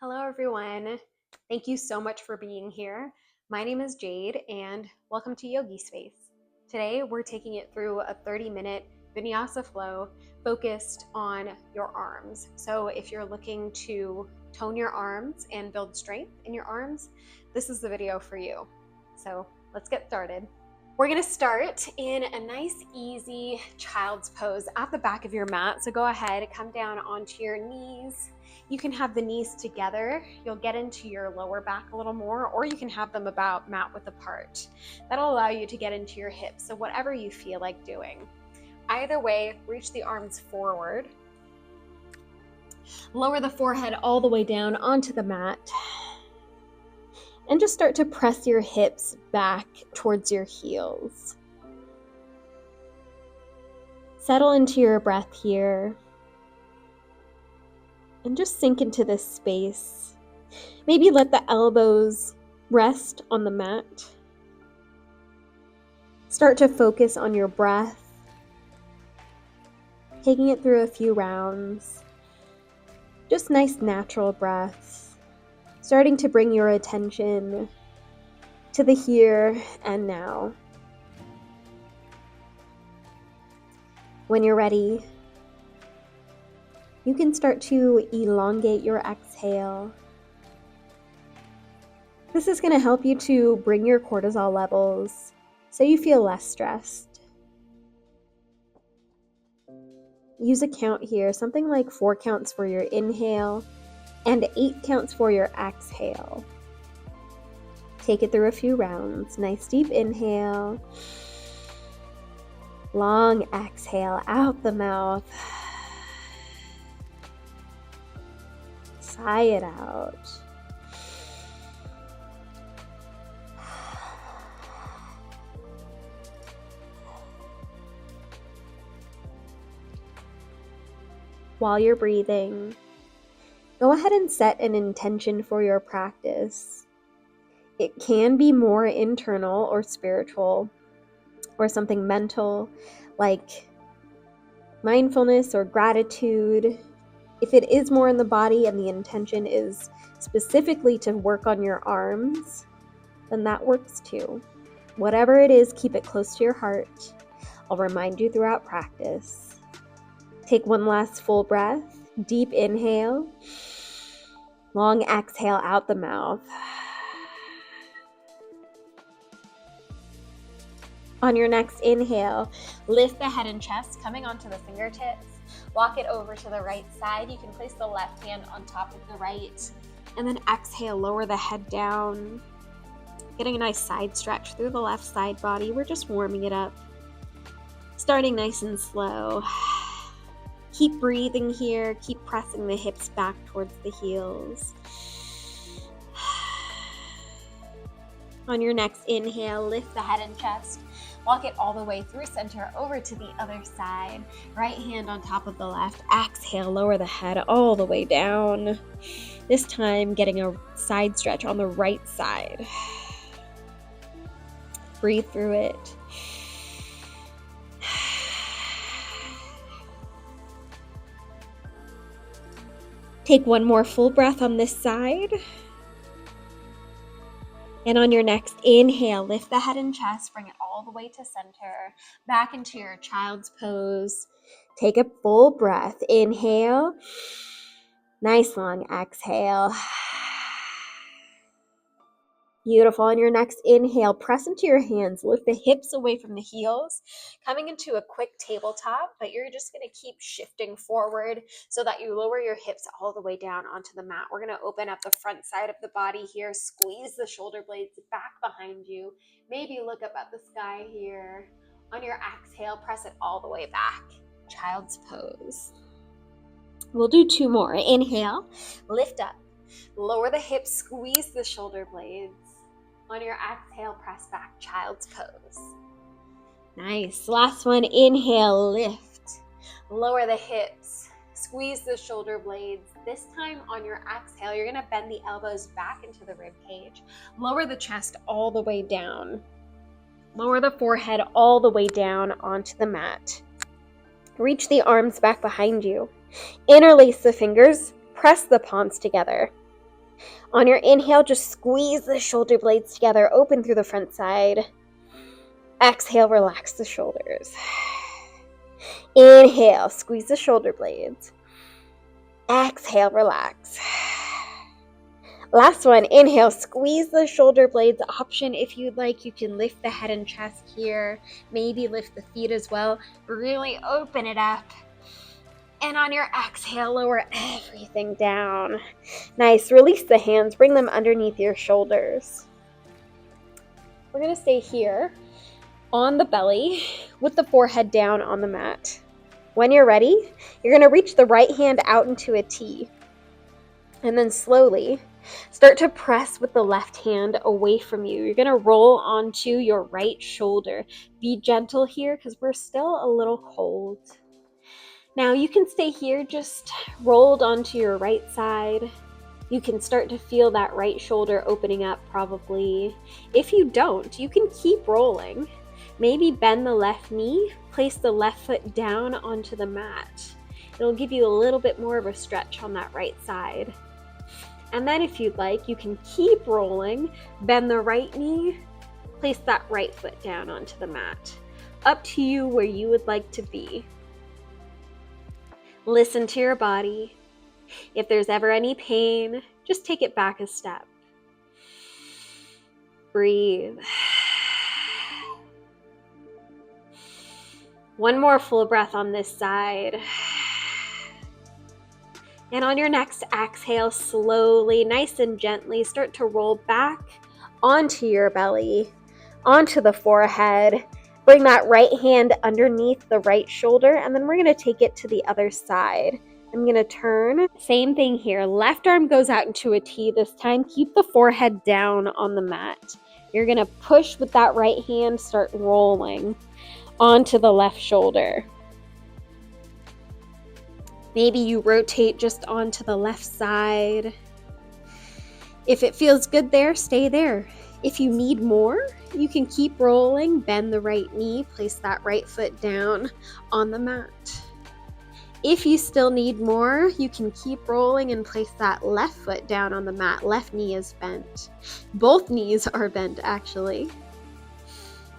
Hello, everyone. Thank you so much for being here. My name is Jade, and welcome to Yogi Space. Today, we're taking it through a 30-minute vinyasa flow focused on your arms. So, if you're looking to tone your arms and build strength in your arms, this is the video for you. So, let's get started. We're gonna start in a nice, easy child's pose at the back of your mat. So go ahead, come down onto your knees. You can have the knees together. You'll get into your lower back a little more, or you can have them about mat width apart. That'll allow you to get into your hips. So whatever you feel like doing. Either way, reach the arms forward. Lower the forehead all the way down onto the mat. And just start to press your hips back towards your heels. Settle into your breath here. And just sink into this space. Maybe let the elbows rest on the mat. Start to focus on your breath. Taking it through a few rounds. Just nice natural breaths. Starting to bring your attention to the here and now. When you're ready, you can start to elongate your exhale. This is going to help you to bring your cortisol levels so you feel less stressed. Use a count here, something like 4 counts for your inhale and 8 counts for your exhale. Take it through a few rounds. Nice deep inhale. Long exhale out the mouth. Sigh it out. While you're breathing, go ahead and set an intention for your practice. It can be more internal or spiritual, or something mental like mindfulness or gratitude. If it is more in the body and the intention is specifically to work on your arms, then that works too. Whatever it is, keep it close to your heart. I'll remind you throughout practice. Take one last full breath. Deep inhale. Long exhale out the mouth. On your next inhale, lift the head and chest, coming onto the fingertips. Walk it over to the right side. You can place the left hand on top of the right. And then exhale, lower the head down. Getting a nice side stretch through the left side body. We're just warming it up. Starting nice and slow. Keep breathing here. Keep pressing the hips back towards the heels. On your next inhale, lift the head and chest. Walk it all the way through center over to the other side. Right hand on top of the left. Exhale, lower the head all the way down. This time, getting a side stretch on the right side. Breathe through it. Take one more full breath on this side. And on your next inhale, lift the head and chest, bring it all the way to center, back into your child's pose. Take a full breath. Inhale. Nice long exhale. Beautiful. On your next inhale, press into your hands, lift the hips away from the heels, coming into a quick tabletop, but you're just going to keep shifting forward so that you lower your hips all the way down onto the mat. We're going to open up the front side of the body here, squeeze the shoulder blades back behind you. Maybe look up at the sky here. On your exhale, press it all the way back. Child's pose. We'll do 2 more. Inhale, lift up, lower the hips, squeeze the shoulder blades. On your exhale, press back, child's pose. Nice. Last one. Inhale, lift. Lower the hips. Squeeze the shoulder blades. This time on your exhale, you're going to bend the elbows back into the rib cage. Lower the chest all the way down. Lower the forehead all the way down onto the mat. Reach the arms back behind you. Interlace the fingers. Press the palms together. On your inhale, just squeeze the shoulder blades together, open through the front side. Exhale, relax the shoulders. Inhale, squeeze the shoulder blades. Exhale, relax. Last one, inhale, squeeze the shoulder blades. Option if you'd like, you can lift the head and chest here, maybe lift the feet as well. Really open it up. And on your exhale, lower everything down. Nice, release the hands, bring them underneath your shoulders. We're gonna stay here on the belly with the forehead down on the mat. When you're ready, you're gonna reach the right hand out into a T. And then slowly start to press with the left hand away from you. You're gonna roll onto your right shoulder. Be gentle here because we're still a little cold. Now you can stay here just rolled onto your right side. You can start to feel that right shoulder opening up probably. If you don't, you can keep rolling. Maybe bend the left knee, place the left foot down onto the mat. It'll give you a little bit more of a stretch on that right side. And then if you'd like, you can keep rolling, bend the right knee, place that right foot down onto the mat. Up to you where you would like to be. Listen to your body. If there's ever any pain, just take it back a step. Breathe. One more full breath on this side. And on your next exhale, slowly, nice and gently, start to roll back onto your belly, onto the forehead. Bring that right hand underneath the right shoulder, and then we're going to take it to the other side. I'm going to turn. Same thing here. Left arm goes out into a T this time. Keep the forehead down on the mat. You're going to push with that right hand, start rolling onto the left shoulder. Maybe you rotate just onto the left side. If it feels good there, stay there. If you need more, you can keep rolling, bend the right knee, place that right foot down on the mat. If you still need more, you can keep rolling and place that left foot down on the mat. Left knee is bent. Both knees are bent, actually.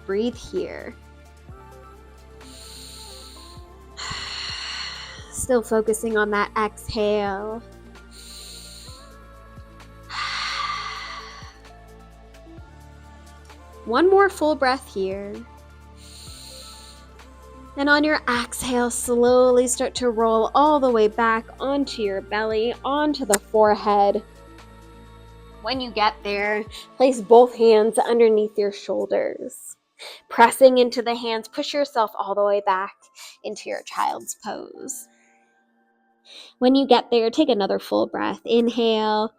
Breathe here. Still focusing on that exhale. One more full breath here. And on your exhale, slowly start to roll all the way back onto your belly, onto the forehead. When you get there, place both hands underneath your shoulders. Pressing into the hands, push yourself all the way back into your child's pose. When you get there, take another full breath. Inhale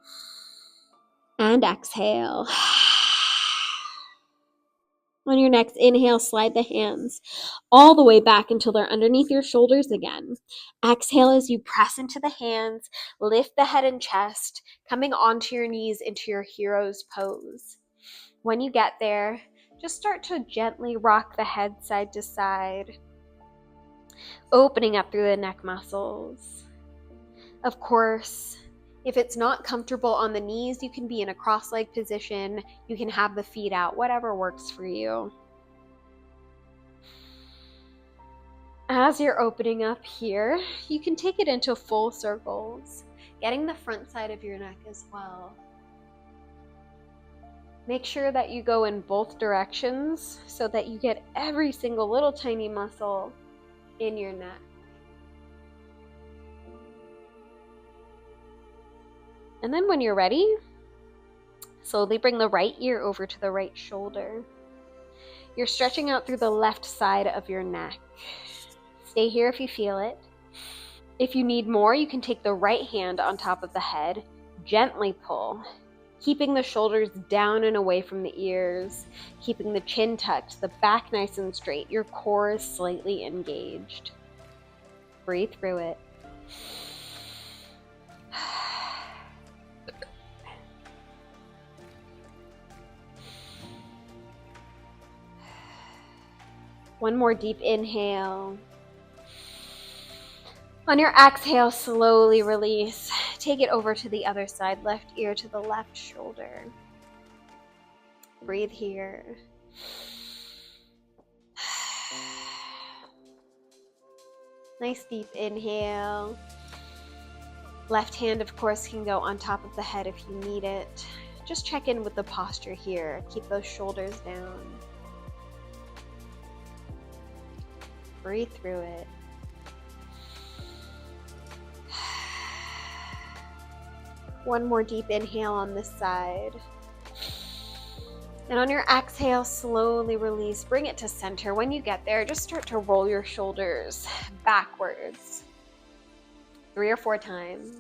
and exhale. On your next inhale, slide the hands all the way back until they're underneath your shoulders again. Exhale as you press into the hands, lift the head and chest, coming onto your knees into your hero's pose. When you get there, just start to gently rock the head side to side, opening up through the neck muscles. Of course, if it's not comfortable on the knees, you can be in a cross-leg position. You can have the feet out, whatever works for you. As you're opening up here, you can take it into full circles, getting the front side of your neck as well. Make sure that you go in both directions so that you get every single little tiny muscle in your neck. And then when you're ready, slowly bring the right ear over to the right shoulder. You're stretching out through the left side of your neck. Stay here if you feel it. If you need more, you can take the right hand on top of the head, gently pull, keeping the shoulders down and away from the ears, keeping the chin tucked, the back nice and straight. Your core is slightly engaged. Breathe through it. One more deep inhale. On your exhale, slowly release. take it over to the other side, left ear to the left shoulder. Breathe here. Nice deep inhale. Left hand, of course, can go on top of the head if you need it. Just check in with the posture here. Keep those shoulders down. Breathe through it. One more deep inhale on this side. And on your exhale, slowly release. Bring it to center. When you get there, just start to roll your shoulders backwards 3 or 4 times.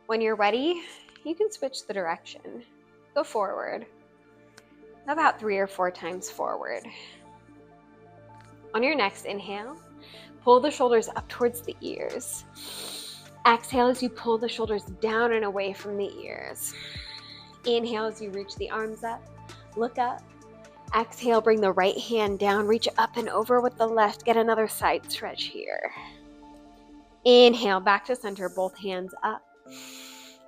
When you're ready, you can switch the direction. Go forward. About 3 or 4 times forward. On your next inhale, pull the shoulders up towards the ears. Exhale as you pull the shoulders down and away from the ears. Inhale as you reach the arms up, look up. Exhale, bring the right hand down, reach up and over with the left. Get another side stretch here. Inhale, back to center, both hands up.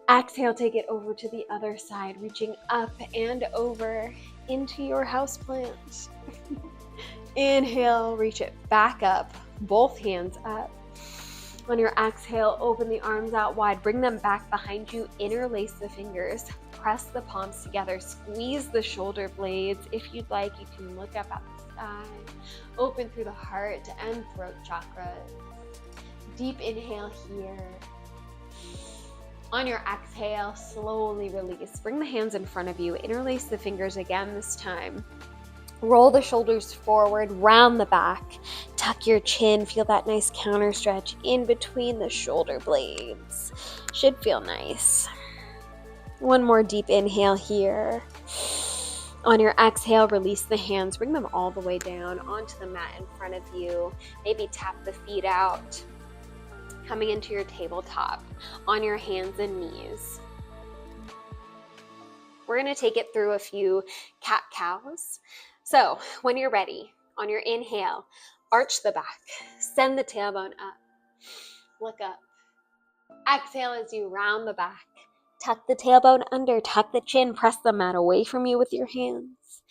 Exhale, take it over to the other side, reaching up and over into your houseplant. Inhale, reach it back up, both hands up. On your exhale, open the arms out wide, bring them back behind you, interlace the fingers, press the palms together, squeeze the shoulder blades. If you'd like, you can look up at the sky, open through the heart and throat chakras. Deep inhale here. On your exhale, slowly release. Bring the hands in front of you, interlace the fingers again this time. Roll the shoulders forward, round the back, tuck your chin, feel that nice counter stretch in between the shoulder blades. Should feel nice. One more deep inhale here. On your exhale, release the hands, bring them all the way down onto the mat in front of you. Maybe tap the feet out, coming into your tabletop on your hands and knees. We're going to take it through a few cat-cows. So when you're ready, on your inhale, arch the back, send the tailbone up, look up. Exhale as you round the back, tuck the tailbone under, tuck the chin, press the mat away from you with your hands.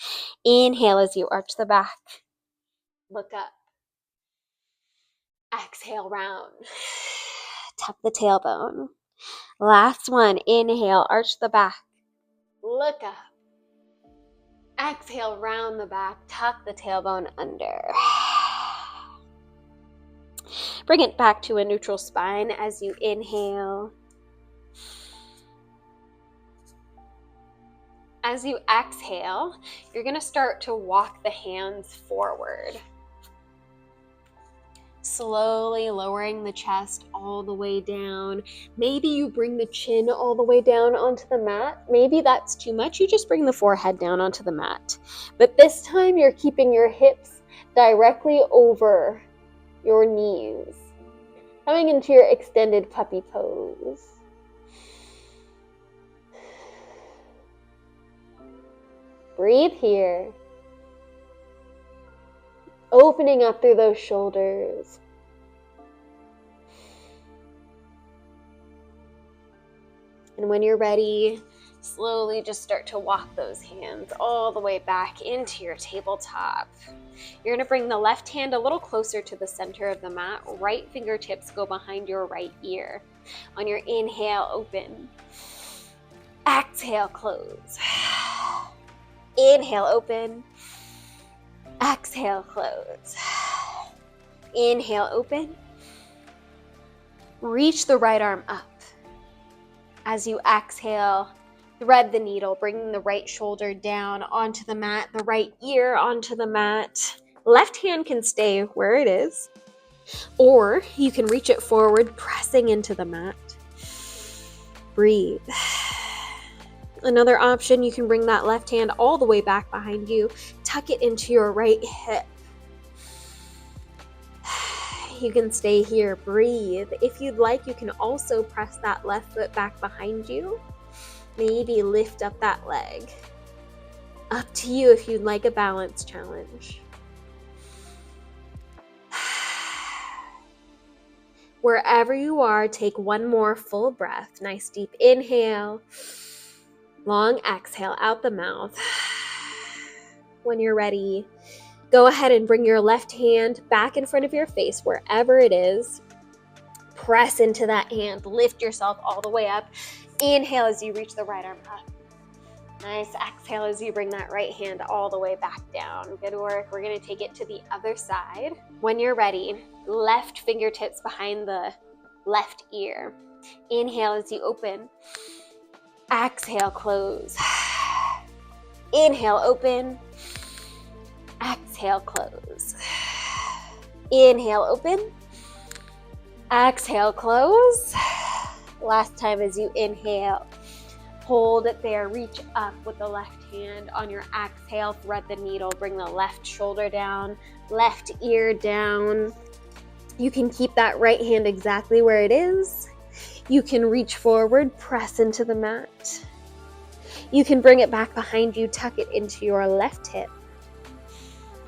Inhale as you arch the back, look up. Exhale, round, tuck the tailbone. Last one, inhale, arch the back, look up. Exhale, round the back, tuck the tailbone under. Bring it back to a neutral spine as you inhale. As you exhale, you're going to start to walk the hands forward. Slowly lowering the chest all the way down. Maybe you bring the chin all the way down onto the mat. Maybe that's too much. You just bring the forehead down onto the mat. But this time you're keeping your hips directly over your knees. Coming into your extended puppy pose. Breathe here. Opening up through those shoulders. And when you're ready, slowly just start to walk those hands all the way back into your tabletop. You're going to bring the left hand a little closer to the center of the mat. Right fingertips go behind your right ear. On your inhale, open. Exhale, close. Inhale, open. Exhale, close. Inhale, open. Reach the right arm up. As you exhale, thread the needle, bringing the right shoulder down onto the mat, the right ear onto the mat. Left hand can stay where it is, or you can reach it forward, pressing into the mat. Breathe. Another option, you can bring that left hand all the way back behind you, tuck it into your right hip. You can stay here, breathe. If you'd like, you can also press that left foot back behind you. Maybe lift up that leg. Up to you if you'd like a balance challenge. Wherever you are, take one more full breath. Nice deep inhale, long exhale out the mouth. When you're ready, go ahead and bring your left hand back in front of your face, wherever it is. Press into that hand, lift yourself all the way up. Inhale as you reach the right arm up. Nice. Exhale as you bring that right hand all the way back down. Good work. We're going to take it to the other side. When you're ready, left fingertips behind the left ear. Inhale as you open. Exhale, close. Inhale, open. Exhale, close. Inhale, open. Exhale, close. Last time as you inhale. Hold it there, reach up with the left hand. On your exhale, thread the needle, bring the left shoulder down, left ear down. You can keep that right hand exactly where it is. You can reach forward, press into the mat. You can bring it back behind you, tuck it into your left hip.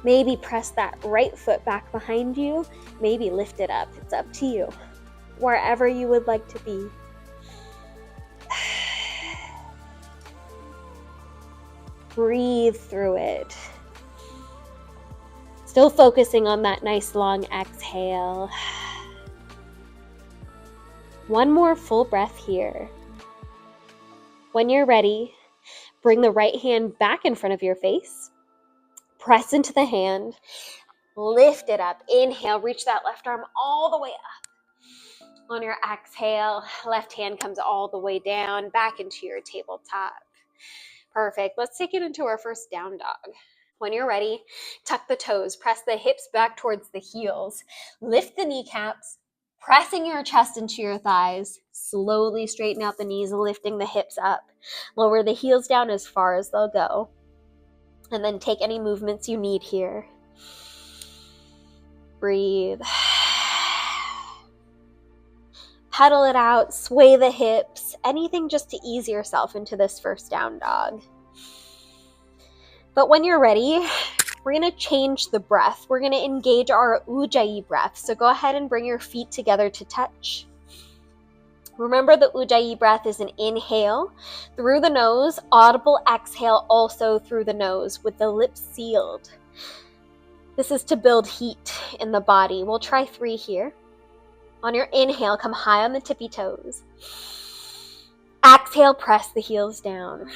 Maybe press that right foot back behind you, maybe lift it up. It's up to you, wherever you would like to be. Breathe through it. Still focusing on that nice long exhale. One more full breath here. When you're ready, bring the right hand back in front of your face. Press into the hand. Lift it up. Inhale, reach that left arm all the way up. On your exhale, left hand comes all the way down, back into your tabletop. Perfect. Let's take it into our first down dog. When you're ready, tuck the toes, press the hips back towards the heels, lift the kneecaps, pressing your chest into your thighs, slowly straighten out the knees, lifting the hips up, lower the heels down as far as they'll go, and then take any movements you need here. Breathe. Pedal it out, sway the hips, anything just to ease yourself into this first down dog. But when you're ready, we're going to change the breath. We're going to engage our Ujjayi breath. So go ahead and bring your feet together to touch. Remember, the Ujjayi breath is an inhale through the nose, audible exhale also through the nose with the lips sealed. This is to build heat in the body. We'll try 3 here. On your inhale, come high on the tippy toes. Exhale, press the heels down.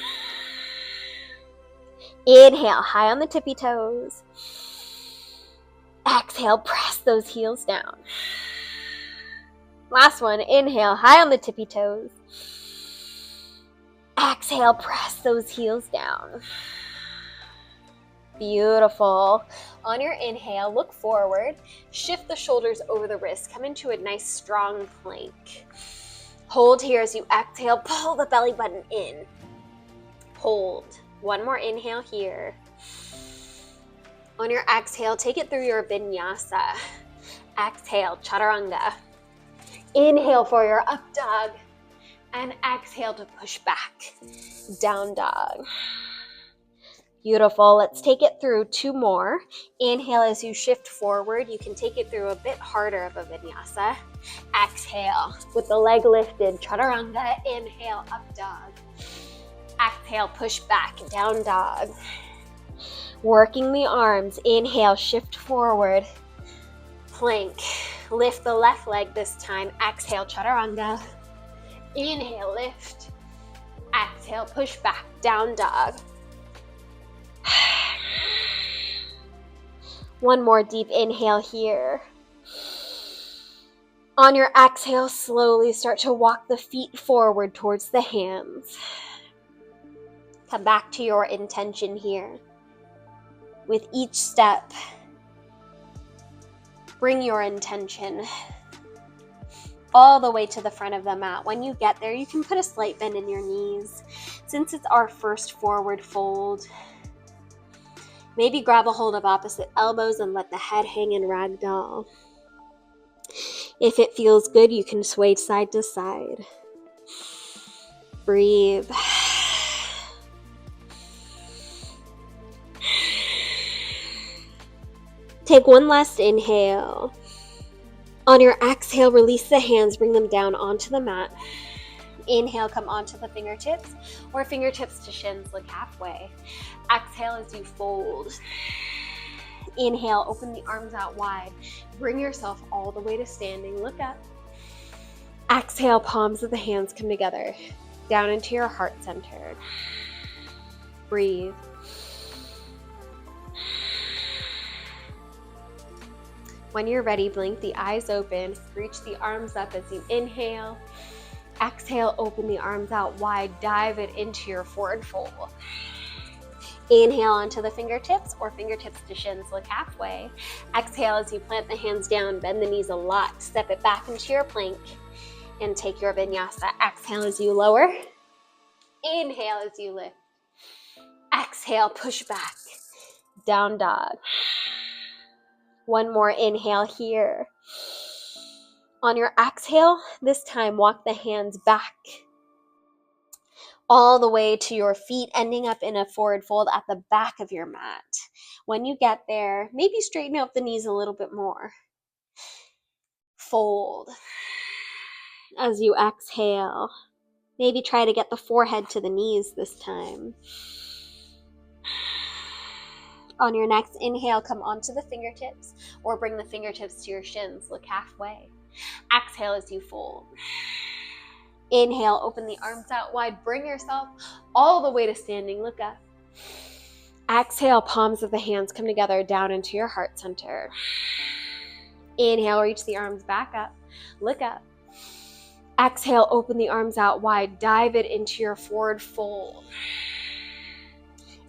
Inhale, high on the tippy toes. Exhale, press those heels down. Last one, inhale, high on the tippy toes. Exhale, press those heels down. Beautiful. On your inhale, look forward, shift the shoulders over the wrists, come into a nice strong plank. Hold here as you exhale, pull the belly button in. Hold. One more inhale here. On your exhale, take it through your vinyasa. Exhale, Chaturanga. Inhale for your up dog. And exhale to push back. Down dog. Beautiful. Let's take it through 2 more. Inhale as you shift forward. You can take it through a bit harder of a vinyasa. Exhale with the leg lifted. Chaturanga. Inhale, up dog. Exhale, push back, down dog. Working the arms. Inhale, shift forward. Plank. Lift the left leg this time. Exhale, Chaturanga. Inhale, lift. Exhale, push back, down dog. One more deep inhale here. On your exhale, slowly start to walk the feet forward towards the hands. Come back to your intention here. With each step, bring your intention all the way to the front of the mat. When you get there, you can put a slight bend in your knees. Since it's our first forward fold, maybe grab a hold of opposite elbows and let the head hang in ragdoll. If it feels good, you can sway side to side. Breathe. Take one last inhale. On your exhale, release the hands, bring them down onto the mat. Inhale, come onto the fingertips or fingertips to shins, look halfway. Exhale as you fold. Inhale, open the arms out wide. Bring yourself all the way to standing, look up. Exhale, palms of the hands come together, down into your heart center. Breathe. When you're ready, blink the eyes open, reach the arms up as you inhale. Exhale, open the arms out wide, dive it into your forward fold. Inhale onto the fingertips or fingertips to shins, look halfway. Exhale as you plant the hands down, bend the knees a lot, step it back into your plank and take your vinyasa. Exhale as you lower. Inhale as you lift. Exhale, push back, down dog. One more inhale here. On your exhale, this time walk the hands back all the way to your feet, ending up in a forward fold at the back of your mat. When you get there, maybe straighten out the knees a little bit more. Fold. As you exhale, maybe try to get the forehead to the knees this time. On your next inhale, come onto the fingertips or bring the fingertips to your shins, look halfway. Exhale as you fold. Inhale, open the arms out wide, bring yourself all the way to standing, look up. Exhale, palms of the hands come together, down into your heart center. Inhale, reach the arms back up, look up. Exhale, open the arms out wide, dive it into your forward fold.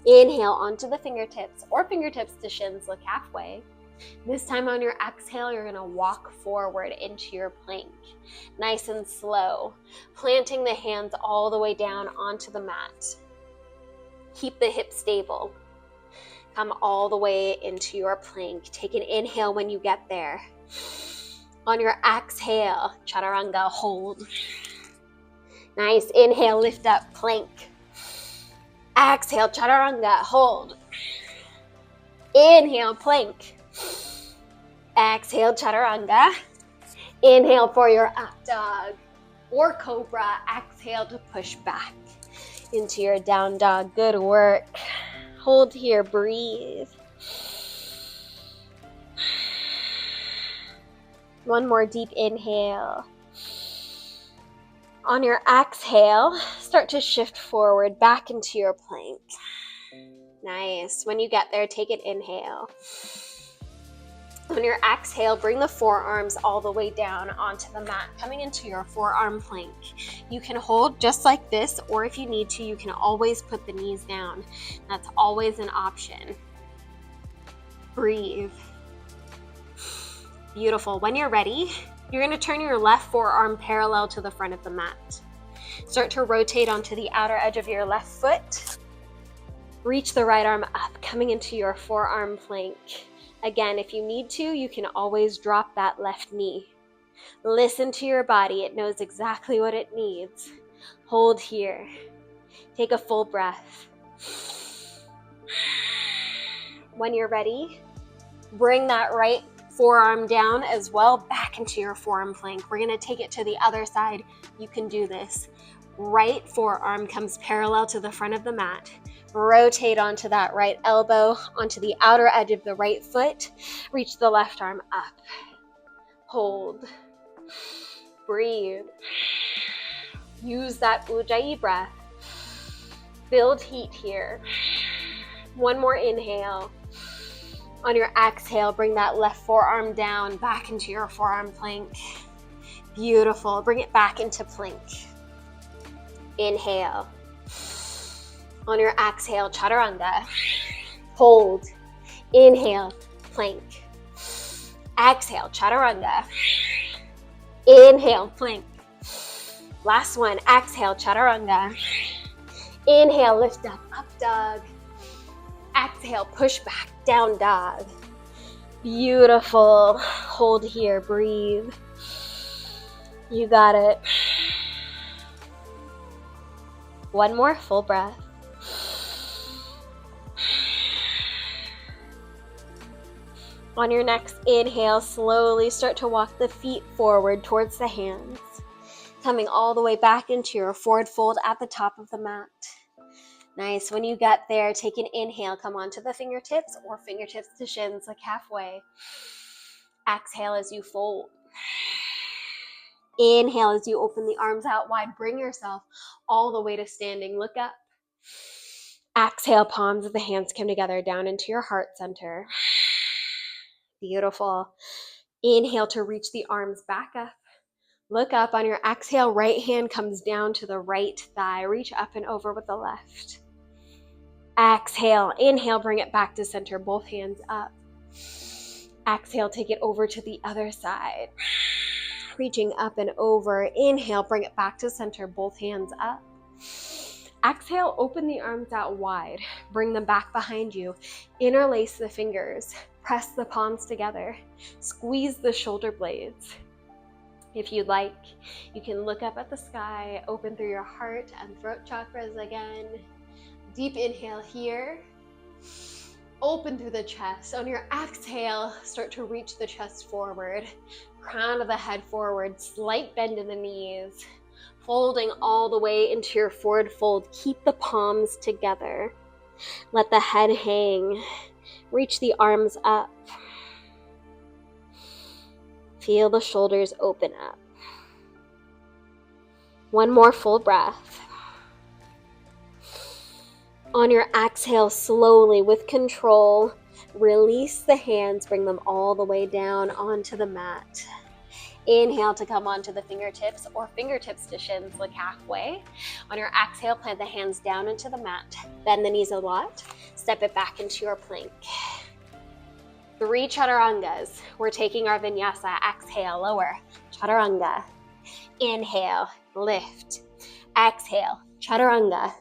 Inhale onto the fingertips or fingertips to shins, look halfway. This time on your exhale, you're gonna walk forward into your plank. Nice and slow, planting the hands all the way down onto the mat. Keep the hips stable. Come all the way into your plank. Take an inhale when you get there. On your exhale, Chaturanga, hold. Nice, inhale, lift up, plank. Exhale, Chaturanga, hold. Inhale, plank. Exhale, Chaturanga. Inhale for your up dog or cobra. Exhale to push back into your down dog. Good work. Hold here, breathe. One more deep inhale. On your exhale, start to shift forward back into your plank. Nice. When you get there, take an inhale. On your exhale, bring the forearms all the way down onto the mat, coming into your forearm plank. You can hold just like this, or if you need to, you can always put the knees down. That's always an option. Breathe. Beautiful. When you're ready, you're going to turn your left forearm parallel to the front of the mat. Start to rotate onto the outer edge of your left foot. Reach the right arm up, coming into your forearm plank. Again, if you need to, you can always drop that left knee. Listen to your body. It knows exactly what it needs. Hold here. Take a full breath. When you're ready, bring that right forearm down as well, back into your forearm plank. We're going to take it to the other side. You can do this. Right forearm comes parallel to the front of the mat. Rotate onto that right elbow, onto the outer edge of the right foot. Reach the left arm up. Hold. Breathe. Use that Ujjayi breath. Build heat here. One more inhale. On your exhale, bring that left forearm down, back into your forearm plank. Beautiful. Bring it back into plank. Inhale. On your exhale, Chaturanga. Hold. Inhale, plank. Exhale, Chaturanga. Inhale, plank. Last one. Exhale, Chaturanga. Inhale, lift up, up dog. Exhale, push back, down dog. Beautiful. Hold here, breathe. You got it. One more full breath. On your next inhale, slowly start to walk the feet forward towards the hands, coming all the way back into your forward fold at the top of the mat. Nice. When you get there, take an inhale, come onto the fingertips or fingertips to shins, like halfway. Exhale as you fold. Inhale as you open the arms out wide. Bring yourself all the way to standing. Look up. Exhale, palms of the hands come together down into your heart center. Beautiful. Inhale to reach the arms back up. Look up. On your exhale, right hand comes down to the right thigh. Reach up and over with the left. Exhale. Inhale, bring it back to center. Both hands up. Exhale, take it over to the other side. Reaching up and over. Inhale, bring it back to center. Both hands up. Exhale, open the arms out wide. Bring them back behind you. Interlace the fingers. Press the palms together. Squeeze the shoulder blades. If you'd like, you can look up at the sky, open through your heart and throat chakras again. Deep inhale here. Open through the chest. On your exhale, start to reach the chest forward. Crown of the head forward. Slight bend in the knees. Folding all the way into your forward fold. Keep the palms together. Let the head hang. Reach the arms up. Feel the shoulders open up. One more full breath. On your exhale, slowly, with control, release the hands, bring them all the way down onto the mat. Inhale to come onto the fingertips or fingertips to shins, look halfway. On your exhale, plant the hands down into the mat. Bend the knees a lot. Step it back into your plank. 3 chaturangas. We're taking our vinyasa. Exhale, lower. Chaturanga. Inhale, lift. Exhale, chaturanga.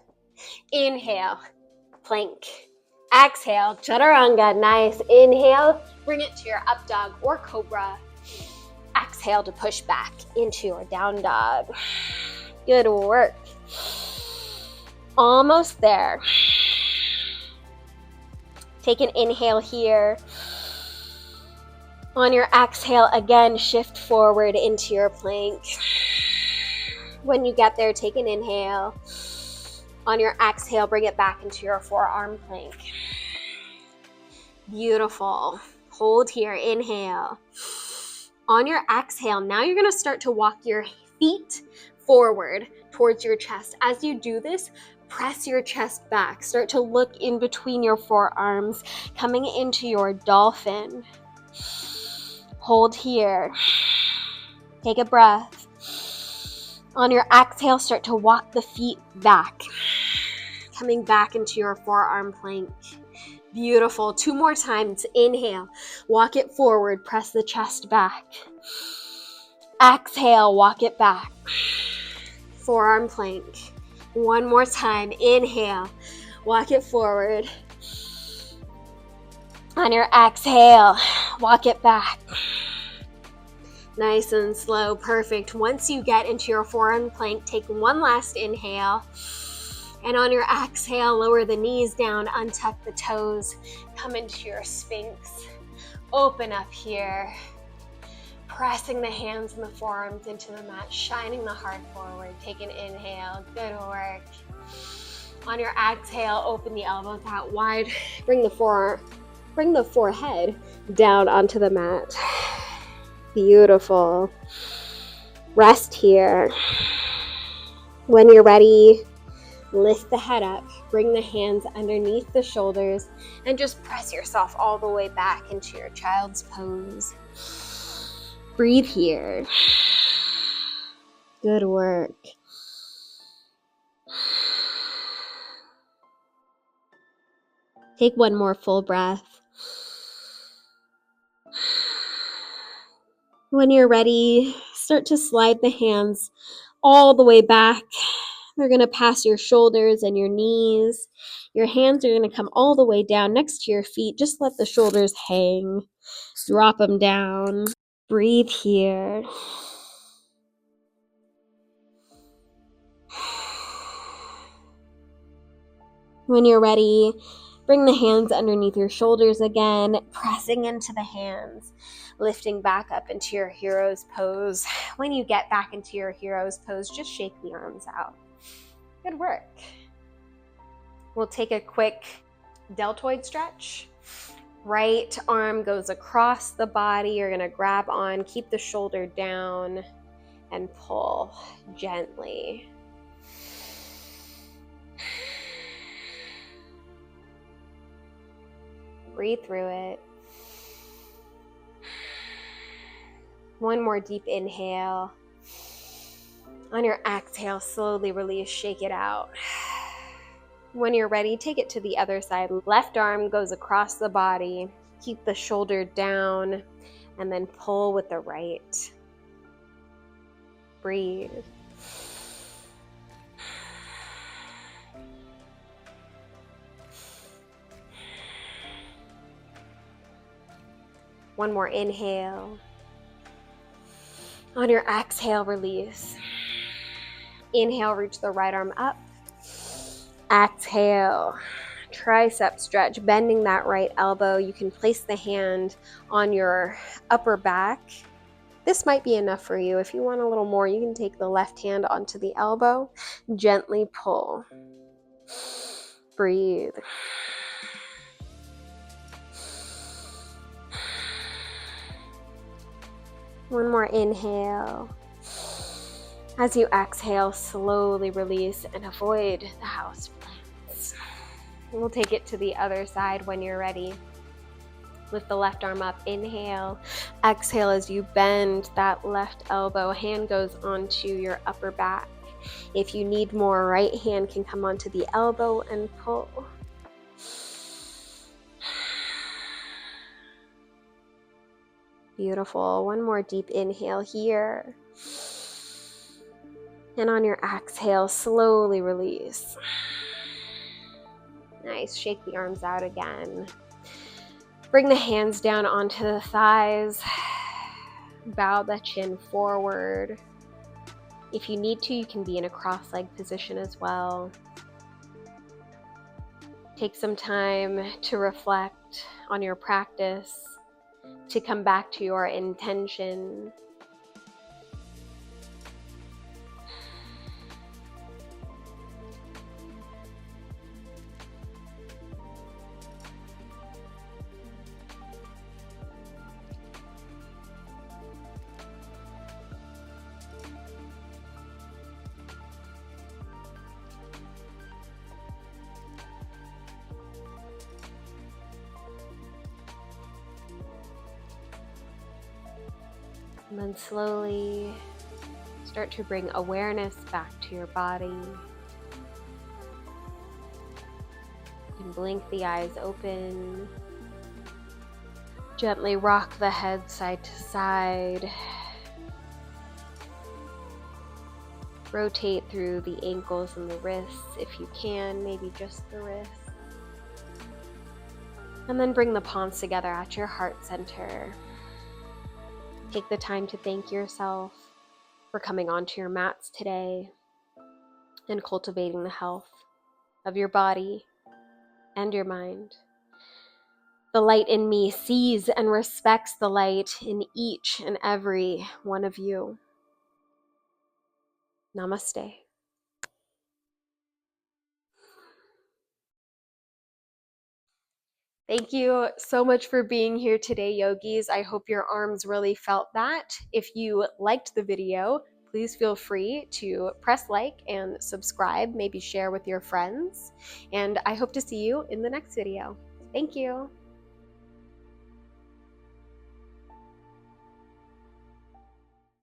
Inhale, plank. Exhale, chaturanga. Nice. Inhale, bring it to your up dog or cobra. Exhale to push back into your down dog. Good work. Almost there. Take an inhale here. On your exhale, again, shift forward into your plank. When you get there, take an inhale. On your exhale, bring it back into your forearm plank. Beautiful. Hold here. Inhale. On your exhale, now you're going to start to walk your feet forward towards your chest. As you do this, press your chest back. Start to look in between your forearms, coming into your dolphin. Hold here. Take a breath. On your exhale, start to walk the feet back, coming back into your forearm plank. Beautiful. 2 more times. Inhale. Walk it forward. Press the chest back. Exhale. Walk it back. Forearm plank. 1 more time. Inhale. Walk it forward. On your exhale, walk it back. Nice and slow. Perfect. Once you get into your forearm plank, take 1 last inhale. And on your exhale, lower the knees down, untuck the toes, come into your sphinx. Open up here. Pressing the hands and the forearms into the mat, shining the heart forward. Take an inhale. Good work. On your exhale, open the elbows out wide. Bring the forehead down onto the mat. Beautiful. Rest here. When you're ready, lift the head up, bring the hands underneath the shoulders, and just press yourself all the way back into your child's pose. Breathe here. Good work. Take 1 more full breath. When you're ready, start to slide the hands all the way back. They're going to pass your shoulders and your knees. Your hands are going to come all the way down next to your feet. Just let the shoulders hang. Drop them down. Breathe here. When you're ready, Bring the hands underneath your shoulders again, pressing into the hands, lifting back up into your hero's pose. When you get back into your hero's pose, just shake the arms out. Good work. We'll take a quick deltoid stretch. Right arm goes across the body. You're gonna grab on, keep the shoulder down, and pull gently. Breathe through it. One more deep inhale. On your exhale, slowly release, shake it out. When you're ready, take it to the other side. Left arm goes across the body. Keep the shoulder down and then pull with the right. Breathe. One more inhale. On your exhale, release. Inhale, reach the right arm up. Exhale, tricep stretch, bending that right elbow. You can place the hand on your upper back. This might be enough for you. If you want a little more, you can take the left hand onto the elbow. Gently pull. Breathe. One more inhale. As you exhale, slowly release and avoid the house plants. We'll take it to the other side when you're ready. Lift the left arm up, inhale. Exhale as you bend that left elbow. Hand goes onto your upper back. If you need more, right hand can come onto the elbow and pull. Beautiful. One more deep inhale here. And on your exhale, slowly release. Nice. Shake the arms out again. Bring the hands down onto the thighs. Bow the chin forward. If you need to, you can be in a cross-legged position as well. Take some time to reflect on your practice, to come back to your intention. And then slowly start to bring awareness back to your body. You can blink the eyes open. Gently rock the head side to side. Rotate through the ankles and the wrists if you can, maybe just the wrists. And then bring the palms together at your heart center. Take the time to thank yourself for coming onto your mats today and cultivating the health of your body and your mind. The light in me sees and respects the light in each and every one of you. Namaste. Thank you so much for being here today, yogis. I hope your arms really felt that. If you liked the video, please feel free to press like and subscribe, maybe share with your friends. And I hope to see you in the next video. Thank you.